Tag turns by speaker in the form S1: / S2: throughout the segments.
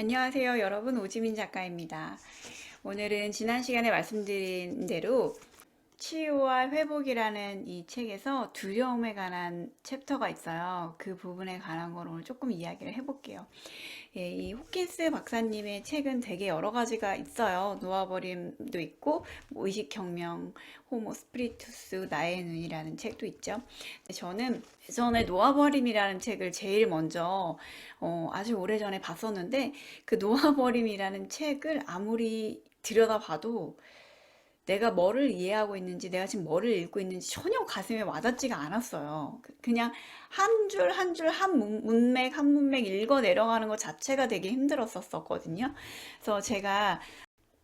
S1: 안녕하세요, 여러분. 오지민 작가입니다. 오늘은 지난 시간에 말씀드린 대로 치유와 회복이라는 이 책에서 두려움에 관한 챕터가 있어요. 그 부분에 관한 걸 오늘 조금 이야기를 해볼게요. 예, 이 호킨스 박사님의 책은 되게 여러 가지가 있어요. 놓아버림도 있고, 뭐 의식혁명, 호모 스피리투스, 나의 눈이라는 책도 있죠. 저는 예전에 놓아버림이라는 책을 제일 먼저 아주 오래전에 봤었는데, 그 놓아버림이라는 책을 아무리 들여다봐도 내가 뭐를 이해하고 있는지, 내가 지금 뭐를 읽고 있는지 전혀 가슴에 와닿지가 않았어요. 그냥 한 줄 한 줄 한 문맥 한 문맥 읽어 내려가는 것 자체가 되게 힘들었었거든요. 그래서 제가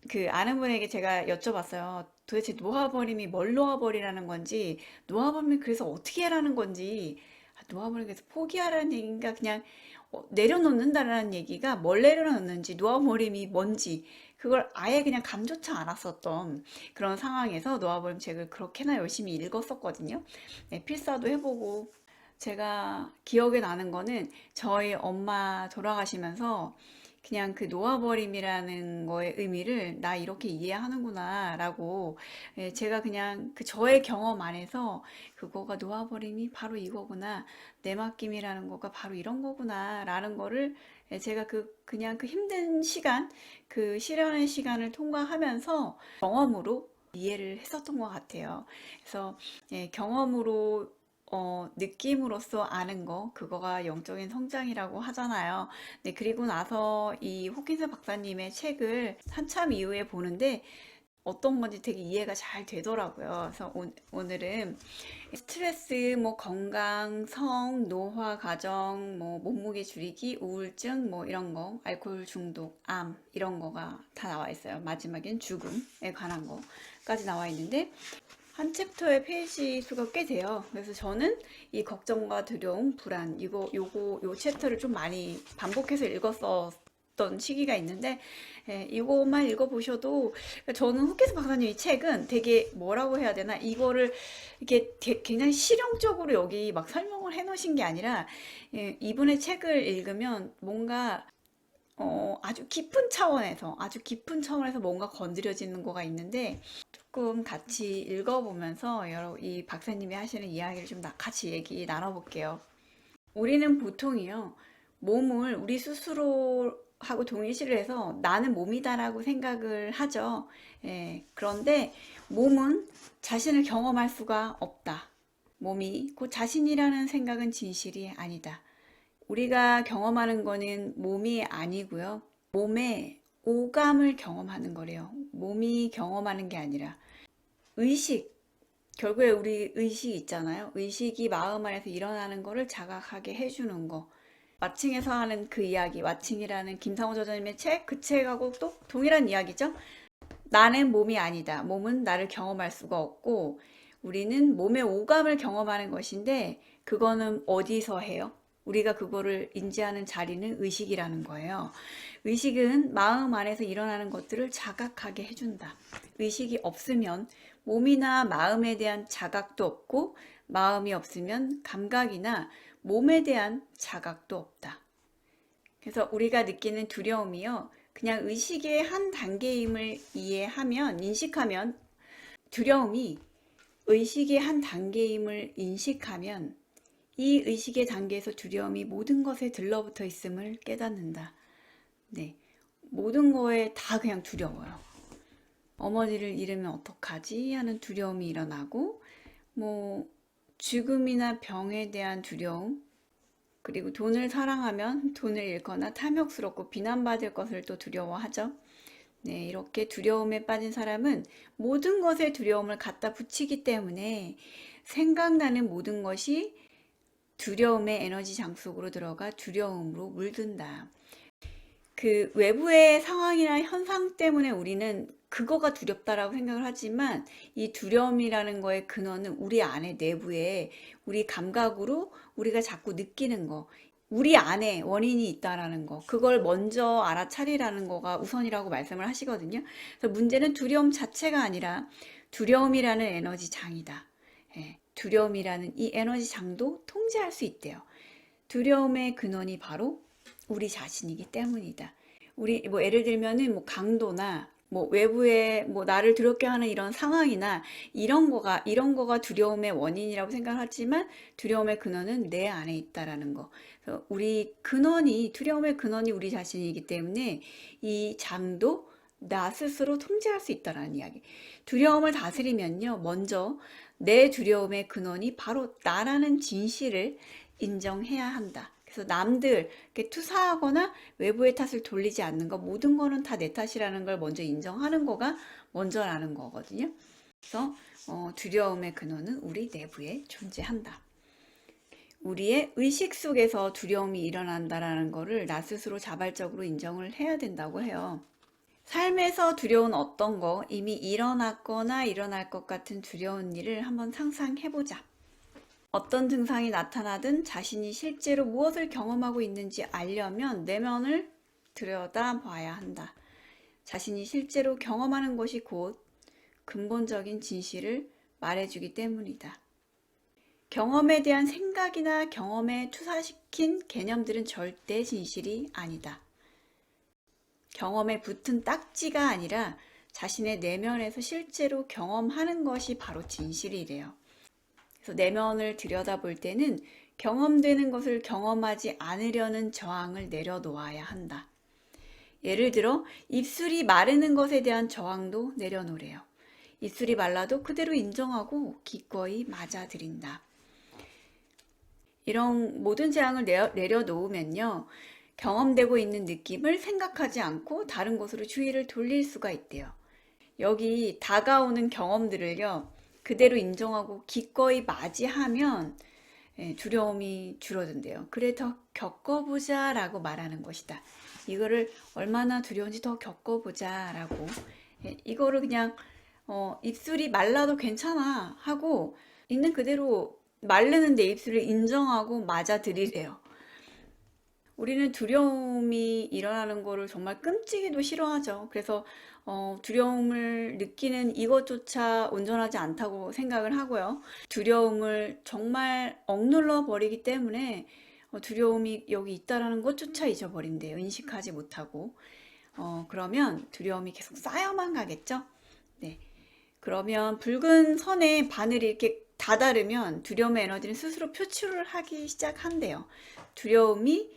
S1: 그 아는 분에게 제가 여쭤봤어요. 도대체 놓아버림이 뭘 놓아버리라는 건지, 놓아버림이 그래서 어떻게 하라는 건지, 놓아버리기 위해서 포기하라는 얘기인가, 그냥 내려놓는다라는 얘기가 뭘 내려놓는지, 놓아버림이 뭔지, 그걸 아예 그냥 감조차 않았었던 그런 상황에서 놓아버림 책을 그렇게나 열심히 읽었었거든요. 네, 필사도 해보고, 제가 기억에 나는 거는 저희 엄마 돌아가시면서 그냥 그 놓아버림이라는 거의 의미를 나 이렇게 이해하는구나 라고, 제가 그냥 그 저의 경험 안에서 그거가 놓아버림이 바로 이거구나, 내맡김이라는 거가 바로 이런 거구나 라는 거를, 제가 그냥 그 힘든 시간, 그 실현의 시간을 통과하면서 경험으로 이해를 했었던 것 같아요. 그래서 경험으로 느낌으로써 아는 거, 그거가 영적인 성장이라고 하잖아요. 네, 그리고 나서 이 호킨스 박사님의 책을 한참 이후에 보는데 어떤 건지 되게 이해가 잘 되더라고요. 그래서 오늘은 스트레스, 뭐 건강, 성, 노화, 가정, 뭐 몸무게 줄이기, 우울증, 뭐 이런 거, 알코올 중독, 암 이런 거가 다 나와 있어요. 마지막엔 죽음에 관한 거까지 나와 있는데 한 챕터의 페이지 수가 꽤 돼요. 그래서 저는 이 걱정과 두려움, 불안, 요 챕터를 좀 많이 반복해서 읽었었던 시기가 있는데, 이것만 읽어보셔도, 저는 호키스 박사님 이 책은 되게 뭐라고 해야 되나, 이거를 이렇게 굉장히 실용적으로 여기 막 설명을 해 놓으신 게 아니라, 이분의 책을 읽으면 뭔가 아주 깊은 차원에서 뭔가 건드려지는 거가 있는데, 조금 같이 읽어보면서 이 박사님이 하시는 이야기를 좀 같이 얘기 나눠볼게요. 우리는 보통이요, 몸을 우리 스스로 하고 동일시를 해서 나는 몸이다라고 생각을 하죠. 그런데 몸은 자신을 경험할 수가 없다. 몸이 곧 자신이라는 생각은 진실이 아니다. 우리가 경험하는 거는 몸이 아니고요. 몸의 오감을 경험하는 거래요. 몸이 경험하는 게 아니라 의식. 결국에 우리 의식 있잖아요. 의식이 마음 안에서 일어나는 거를 자각하게 해주는 거. 왓칭에서 하는 그 이야기, 왓칭이라는 김상호 저자님의 책, 그 책하고 또 동일한 이야기죠. 나는 몸이 아니다. 몸은 나를 경험할 수가 없고, 우리는 몸의 오감을 경험하는 것인데, 그거는 어디서 해요? 우리가 그거를 인지하는 자리는 의식이라는 거예요. 의식은 마음 안에서 일어나는 것들을 자각하게 해준다. 의식이 없으면 몸이나 마음에 대한 자각도 없고, 마음이 없으면 감각이나 몸에 대한 자각도 없다. 그래서 우리가 느끼는 두려움이요, 그냥 의식의 한 단계임을 이해하면, 인식하면, 두려움이 의식의 한 단계임을 인식하면 이 의식의 단계에서 두려움이 모든 것에 들러붙어 있음을 깨닫는다. 네, 모든 거에 다 그냥 두려워요. 어머니를 잃으면 어떡하지 하는 두려움이 일어나고, 뭐 죽음이나 병에 대한 두려움, 그리고 돈을 사랑하면 돈을 잃거나 탐욕스럽고 비난받을 것을 또 두려워하죠. 네, 이렇게 두려움에 빠진 사람은 모든 것에 두려움을 갖다 붙이기 때문에 생각나는 모든 것이 두려움의 에너지 장 속으로 들어가 두려움으로 물든다. 그 외부의 상황이나 현상 때문에 우리는 그거가 두렵다라고 생각을 하지만, 이 두려움이라는 거의 근원은 우리 안에 내부에 우리 감각으로 우리가 자꾸 느끼는 거, 우리 안에 원인이 있다라는 거, 그걸 먼저 알아차리라는 거가 우선이라고 말씀을 하시거든요. 그래서 문제는 두려움 자체가 아니라 두려움이라는 에너지 장이다. 두려움이라는 이 에너지 장도 통제할 수 있대요. 두려움의 근원이 바로 우리 자신이기 때문이다. 우리 뭐 예를 들면은 뭐 강도나 뭐 외부에 뭐 나를 두렵게 하는 이런 상황이나 이런 거가 두려움의 원인이라고 생각하지만 두려움의 근원은 내 안에 있다라는 거. 그래서 두려움의 근원이 우리 자신이기 때문에 이 장도 나 스스로 통제할 수 있다라는 이야기. 두려움을 다스리면요, 먼저 내 두려움의 근원이 바로 나라는 진실을 인정해야 한다. 그래서 남들 이렇게 투사하거나 외부의 탓을 돌리지 않는 거, 모든 거는 다 내 탓이라는 걸 먼저 인정하는 거가 먼저라는 거거든요. 그래서 두려움의 근원은 우리 내부에 존재한다. 우리의 의식 속에서 두려움이 일어난다라는 거를 나 스스로 자발적으로 인정을 해야 된다고 해요. 삶에서 두려운 어떤 거, 이미 일어났거나 일어날 것 같은 두려운 일을 한번 상상해보자. 어떤 증상이 나타나든 자신이 실제로 무엇을 경험하고 있는지 알려면 내면을 들여다봐야 한다. 자신이 실제로 경험하는 것이 곧 근본적인 진실을 말해주기 때문이다. 경험에 대한 생각이나 경험에 투사시킨 개념들은 절대 진실이 아니다. 경험에 붙은 딱지가 아니라 자신의 내면에서 실제로 경험하는 것이 바로 진실이래요. 그래서 내면을 들여다볼 때는 경험되는 것을 경험하지 않으려는 저항을 내려놓아야 한다. 예를 들어 입술이 마르는 것에 대한 저항도 내려놓으래요. 입술이 말라도 그대로 인정하고 기꺼이 맞아들인다. 이런 모든 저항을 내려놓으면요, 경험되고 있는 느낌을 생각하지 않고 다른 곳으로 주의를 돌릴 수가 있대요. 여기 다가오는 경험들을요, 그대로 인정하고 기꺼이 맞이하면 두려움이 줄어든대요. 그래 더 겪어보자 라고 말하는 것이다. 이거를 얼마나 두려운지 더 겪어보자 라고, 이거를 그냥 입술이 말라도 괜찮아 하고 있는 그대로 마르는 내 입술을 인정하고 맞아들이래요. 우리는 두려움이 일어나는 거를 정말 끔찍이도 싫어하죠. 그래서 두려움을 느끼는 이것조차 온전하지 않다고 생각을 하고요. 두려움을 정말 억눌러 버리기 때문에 두려움이 여기 있다라는 것조차 잊어버린대요. 인식하지 못하고. 그러면 두려움이 계속 쌓여만 가겠죠? 네. 그러면 붉은 선에 바늘이 이렇게 다다르면 두려움의 에너지는 스스로 표출을 하기 시작한대요. 두려움이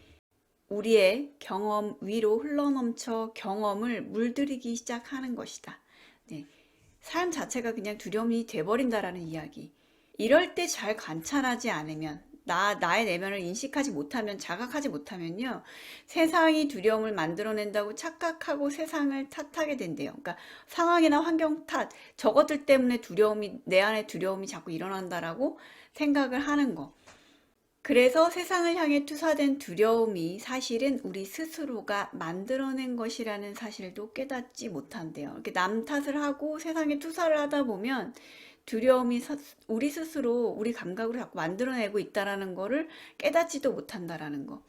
S1: 우리의 경험 위로 흘러넘쳐 경험을 물들이기 시작하는 것이다. 네. 삶 자체가 그냥 두려움이 돼버린다라는 이야기. 이럴 때 잘 관찰하지 않으면, 나의 내면을 인식하지 못하면, 자각하지 못하면요, 세상이 두려움을 만들어낸다고 착각하고 세상을 탓하게 된대요. 그러니까 상황이나 환경 탓, 저것들 때문에 내 안에 두려움이 자꾸 일어난다라고 생각을 하는 거. 그래서 세상을 향해 투사된 두려움이 사실은 우리 스스로가 만들어낸 것이라는 사실도 깨닫지 못한대요. 이렇게 남 탓을 하고 세상에 투사를 하다 보면 두려움이 우리 스스로 우리 감각으로 자꾸 만들어내고 있다라는 거를 깨닫지도 못한다라는 거.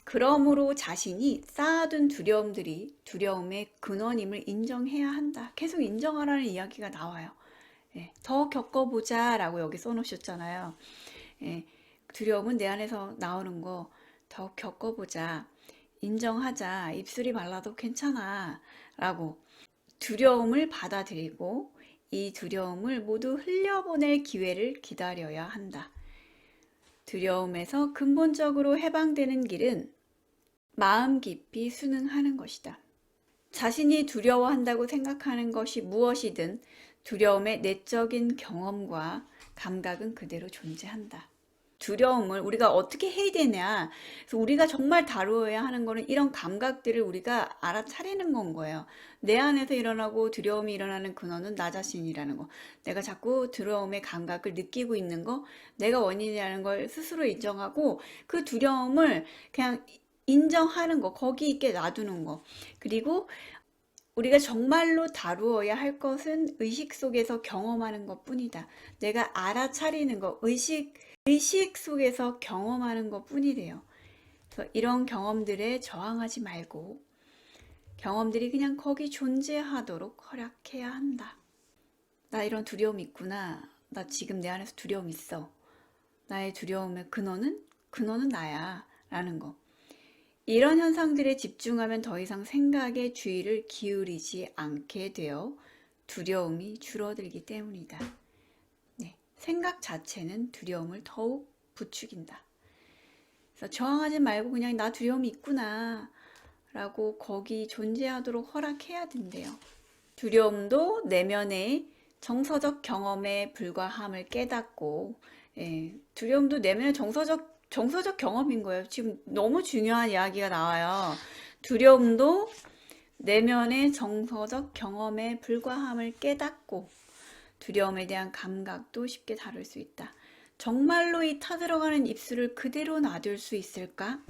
S1: 그러므로 자신이 쌓아둔 두려움의 근원임을 인정해야 한다. 계속 인정하라는 이야기가 나와요. 더 겪어보자 라고 여기 써놓으셨잖아요. 두려움은 내 안에서 나오는 거 더 겪어보자. 인정하자. 입술이 말라도 괜찮아. 라고 두려움을 받아들이고 이 두려움을 모두 흘려보낼 기회를 기다려야 한다. 두려움에서 근본적으로 해방되는 길은 마음 깊이 순응하는 것이다. 자신이 두려워한다고 생각하는 것이 무엇이든 두려움의 내적인 경험과 감각은 그대로 존재한다. 두려움을 우리가 어떻게 해야 되냐. 그래서 우리가 정말 다루어야 하는 거는 이런 감각들을 우리가 알아차리는 건 거예요. 내 안에서 일어나고 두려움이 일어나는 근원은 나 자신이라는 거. 내가 자꾸 두려움의 감각을 느끼고 있는 거, 내가 원인이라는 걸 스스로 인정하고 그 두려움을 그냥 인정하는 거, 거기 있게 놔두는 거. 그리고 우리가 정말로 다루어야 할 것은 의식 속에서 경험하는 것 뿐이다. 내가 알아차리는 거, 의식 속에서 경험하는 것 뿐이래요. 그래서 이런 경험들에 저항하지 말고 경험들이 그냥 거기 존재하도록 허락해야 한다. 나 이런 두려움 있구나. 나 지금 내 안에서 두려움 있어. 나의 두려움의 근원은 나야. 라는 거. 이런 현상들에 집중하면 더 이상 생각에 주의를 기울이지 않게 되어 두려움이 줄어들기 때문이다. 네, 생각 자체는 두려움을 더욱 부추긴다. 그래서 저항하지 말고 그냥 나 두려움이 있구나 라고 거기 존재하도록 허락해야 된대요. 두려움도 내면의 정서적 경험에 불과함을 깨닫고, 두려움도 내면의 정서적 경험인 거예요. 지금 너무 중요한 이야기가 나와요. 두려움도 내면의 정서적 경험에 불과함을 깨닫고 두려움에 대한 감각도 쉽게 다룰 수 있다. 정말로 이 타들어가는 입술을 그대로 놔둘 수 있을까?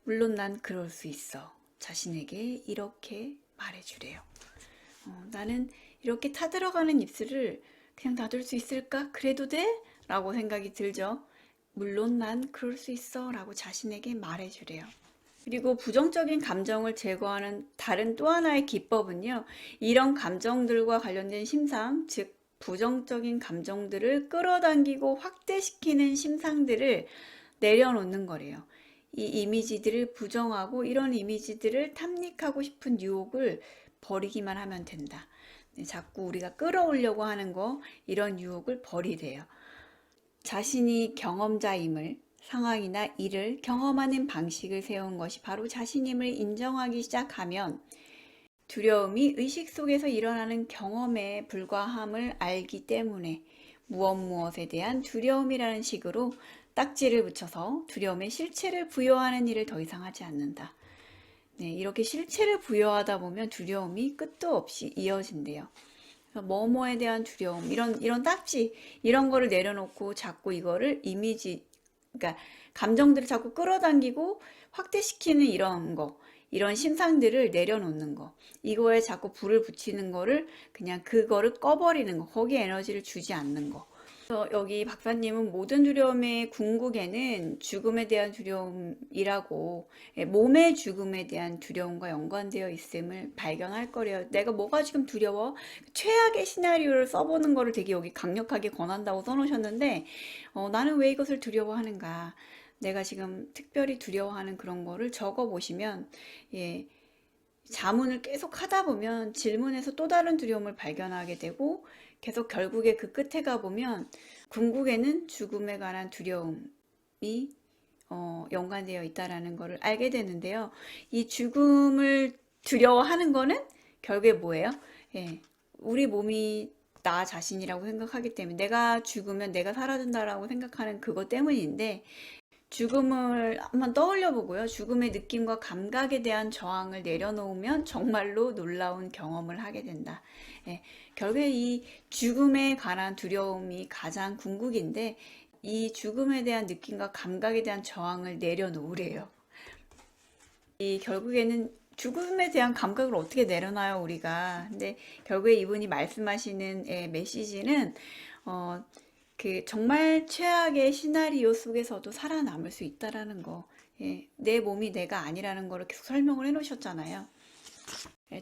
S1: 물론 난 그럴 수 있어. 자신에게 이렇게 말해주래요. 나는 이렇게 타들어가는 입술을 그냥 놔둘 수 있을까? 그래도 돼? 라고 생각이 들죠. 물론 난 그럴 수 있어 라고 자신에게 말해주래요. 그리고 부정적인 감정을 제거하는 다른 또 하나의 기법은요, 이런 감정들과 관련된 심상, 즉 부정적인 감정들을 끌어당기고 확대시키는 심상들을 내려놓는 거래요. 이 이미지들을 부정하고 이런 이미지들을 탐닉하고 싶은 유혹을 버리기만 하면 된다. 자꾸 우리가 끌어오려고 하는 거, 이런 유혹을 버리래요. 자신이 경험자임을, 상황이나 일을 경험하는 방식을 세운 것이 바로 자신임을 인정하기 시작하면 두려움이 의식 속에서 일어나는 경험에 불과함을 알기 때문에 무엇에 대한 두려움이라는 식으로 딱지를 붙여서 두려움의 실체를 부여하는 일을 더 이상 하지 않는다. 네, 이렇게 실체를 부여하다 보면 두려움이 끝도 없이 이어진대요. 뭐뭐에 대한 두려움, 이런 딱지, 이런 거를 내려놓고 자꾸 이거를 이미지, 그러니까 감정들을 자꾸 끌어당기고 확대시키는 이런 심상들을 내려놓는 거, 이거에 자꾸 불을 붙이는 거를 그냥 그거를 꺼버리는 거, 거기에 에너지를 주지 않는 거. 그래서 여기 박사님은 모든 두려움의 궁극에는 죽음에 대한 두려움이라고, 몸의 죽음에 대한 두려움과 연관되어 있음을 발견할 거래요. 내가 뭐가 지금 두려워? 최악의 시나리오를 써보는 거를 되게 여기 강력하게 권한다고 써놓으셨는데, 나는 왜 이것을 두려워하는가? 내가 지금 특별히 두려워하는 그런 거를 적어보시면, 자문을 계속 하다 보면 질문에서 또 다른 두려움을 발견하게 되고, 계속 결국에 그 끝에 가보면 궁극에는 죽음에 관한 두려움이 연관되어 있다라는 것을 알게 되는데요. 이 죽음을 두려워하는 거는 결국에 뭐예요? 우리 몸이 나 자신이라고 생각하기 때문에, 내가 죽으면 내가 사라진다라고 생각하는 그것 때문인데, 죽음을 한번 떠올려 보고요. 죽음의 느낌과 감각에 대한 저항을 내려놓으면 정말로 놀라운 경험을 하게 된다. 결국에 이 죽음에 관한 두려움이 가장 궁극인데, 이 죽음에 대한 느낌과 감각에 대한 저항을 내려놓으래요. 결국에는 죽음에 대한 감각을 어떻게 내려놔요, 우리가. 근데 결국에 이분이 말씀하시는 메시지는 정말 최악의 시나리오 속에서도 살아남을 수 있다라는 거. 내 몸이 내가 아니라는 거를 계속 설명을 해 놓으셨잖아요.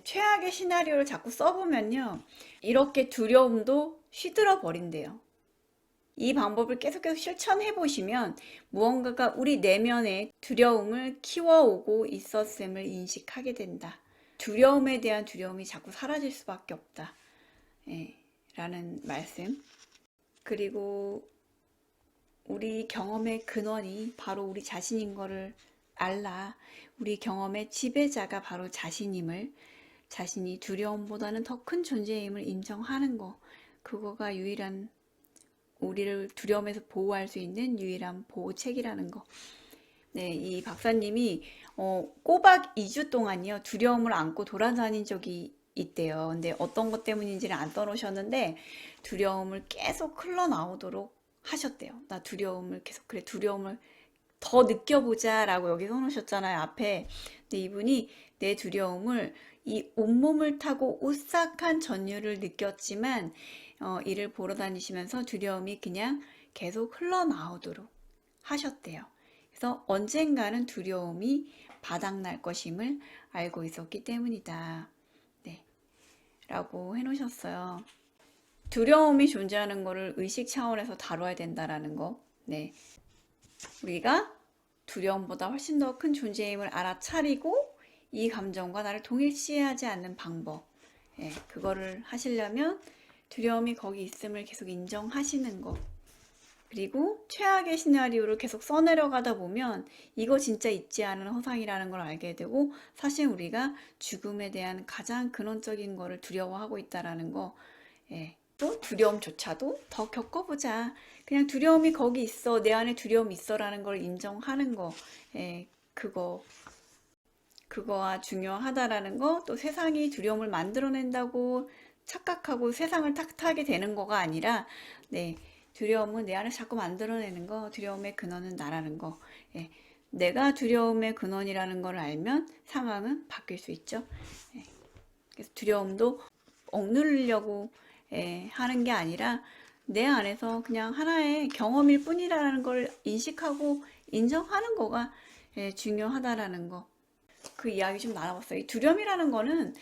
S1: 최악의 시나리오를 자꾸 써보면요, 이렇게 두려움도 쉬들어 버린대요. 이 방법을 계속 실천해 보시면 무언가가 우리 내면에 두려움을 키워오고 있었음을 인식하게 된다. 두려움에 대한 두려움이 자꾸 사라질 수밖에 없다. 라는 말씀. 그리고 우리 경험의 근원이 바로 우리 자신인 거를 알라. 우리 경험의 지배자가 바로 자신임을, 자신이 두려움보다는 더 큰 존재임을 인정하는 거, 그거가 유일한, 우리를 두려움에서 보호할 수 있는 유일한 보호책이라는 거. 네, 이 박사님이 꼬박 2주 동안요 두려움을 안고 돌아다닌 적이 있대요. 근데 어떤 것 때문인지는 안 써놓으셨는데 두려움을 계속 흘러나오도록 하셨대요. 나 두려움을 계속, 그래, 두려움을 더 느껴보자 라고 여기 써놓으셨잖아요, 앞에. 근데 이분이 내 두려움을 이 온몸을 타고 오싹한 전율을 느꼈지만 이를 보러 다니시면서 두려움이 그냥 계속 흘러나오도록 하셨대요. 그래서 언젠가는 두려움이 바닥날 것임을 알고 있었기 때문이다. 네, 라고 해놓으셨어요. 두려움이 존재하는 것을 의식 차원에서 다뤄야 된다라는 거. 네, 우리가 두려움보다 훨씬 더 큰 존재임을 알아차리고 이 감정과 나를 동일시하지 않는 방법. 예, 그거를 하시려면 두려움이 거기 있음을 계속 인정하시는 거. 그리고 최악의 시나리오를 계속 써내려가다 보면 이거 진짜 있지 않은 허상이라는 걸 알게 되고, 사실 우리가 죽음에 대한 가장 근원적인 거를 두려워하고 있다라는 거. 예. 또 두려움조차도 더 겪어보자. 그냥 두려움이 거기 있어. 내 안에 두려움이 있어라는 걸 인정하는 거. 예, 그거가 중요하다라는 거. 또 세상이 두려움을 만들어낸다고 착각하고 세상을 탓하게 되는 거가 아니라, 네, 두려움은 내 안에 자꾸 만들어내는 거. 두려움의 근원은 나라는 거. 예, 내가 두려움의 근원이라는 걸 알면 상황은 바뀔 수 있죠. 예, 그래서 두려움도 억누르려고 하는 게 아니라 내 안에서 그냥 하나의 경험일 뿐이라는 걸 인식하고 인정하는 거가 중요하다라는 거. 그 이야기 좀 나눠봤어요. 이 두려움이라는 거는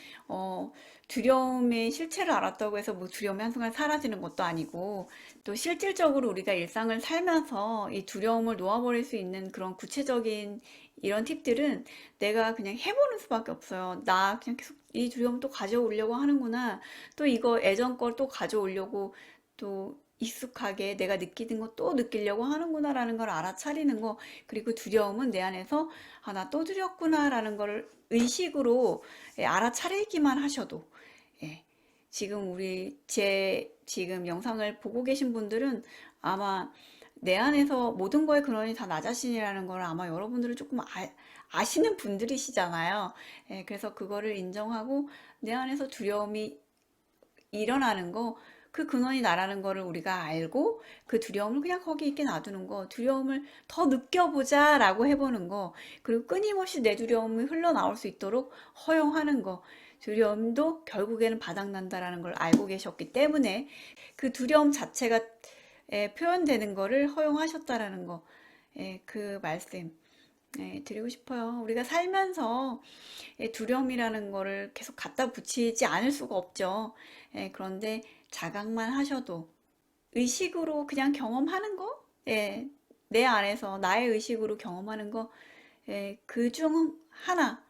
S1: 두려움의 실체를 알았다고 해서 뭐 두려움이 한순간 사라지는 것도 아니고, 또 실질적으로 우리가 일상을 살면서 이 두려움을 놓아버릴 수 있는 그런 구체적인 이런 팁들은 내가 그냥 해보는 수밖에 없어요. 나 그냥 계속 이 두려움 또 가져오려고 하는구나. 또 이거 예전 걸 또 가져오려고, 또 익숙하게 내가 느끼는 거 또 느끼려고 하는구나라는 걸 알아차리는 거. 그리고 두려움은 내 안에서 아, 나 또 두렵구나라는 걸 의식으로 알아차리기만 하셔도, 예, 지금 영상을 보고 계신 분들은 아마 내 안에서 모든 거의 근원이 다 나 자신이라는 걸 아마 여러분들은 조금 아시는 분들이시잖아요. 예, 그래서 그거를 인정하고 내 안에서 두려움이 일어나는 거, 그 근원이 나라는 거를 우리가 알고 그 두려움을 그냥 거기 있게 놔두는 거, 두려움을 더 느껴보자 라고 해보는 거, 그리고 끊임없이 내 두려움이 흘러나올 수 있도록 허용하는 거. 두려움도 결국에는 바닥난다라는 걸 알고 계셨기 때문에 그 두려움 자체가 표현되는 거를 허용하셨다라는 거. 그 말씀 드리고 싶어요. 우리가 살면서 두려움이라는 거를 계속 갖다 붙이지 않을 수가 없죠. 그런데 자각만 하셔도 의식으로 그냥 경험하는 거, 내 안에서 나의 의식으로 경험하는 거, 그 중 하나,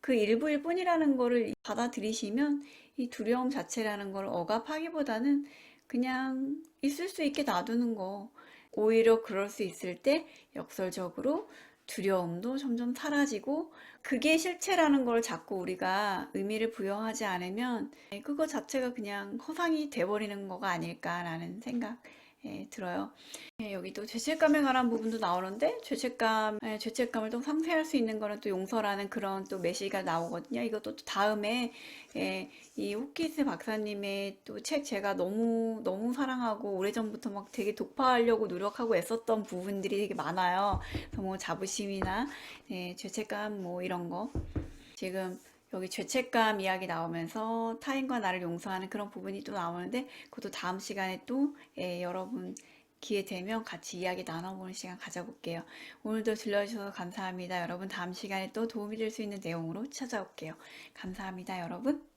S1: 그 일부일 뿐이라는 거를 받아들이시면 이 두려움 자체라는 걸 억압하기보다는 그냥 있을 수 있게 놔두는 거. 오히려 그럴 수 있을 때 역설적으로 두려움도 점점 사라지고, 그게 실체라는 걸 자꾸 우리가 의미를 부여하지 않으면 그거 자체가 그냥 허상이 돼버리는 거가 아닐까라는 생각 들어요. 여기 또 죄책감에 관한 부분도 나오는데, 죄책감을 또 상쇄할 수 있는 거는 또 용서라는 그런 또 메시지가 나오거든요. 이것도 또 다음에 이 호키스 박사님의 또 책 제가 너무 너무 사랑하고 오래전부터 막 되게 독파하려고 노력하고 애썼던 부분들이 되게 많아요. 그래서 뭐 자부심이나 죄책감 뭐 이런 거. 지금 여기 죄책감 이야기 나오면서 타인과 나를 용서하는 그런 부분이 또 나오는데, 그것도 다음 시간에 또 여러분 기회 되면 같이 이야기 나눠보는 시간 가져볼게요. 오늘도 들려주셔서 감사합니다. 여러분 다음 시간에 또 도움이 될 수 있는 내용으로 찾아올게요. 감사합니다, 여러분.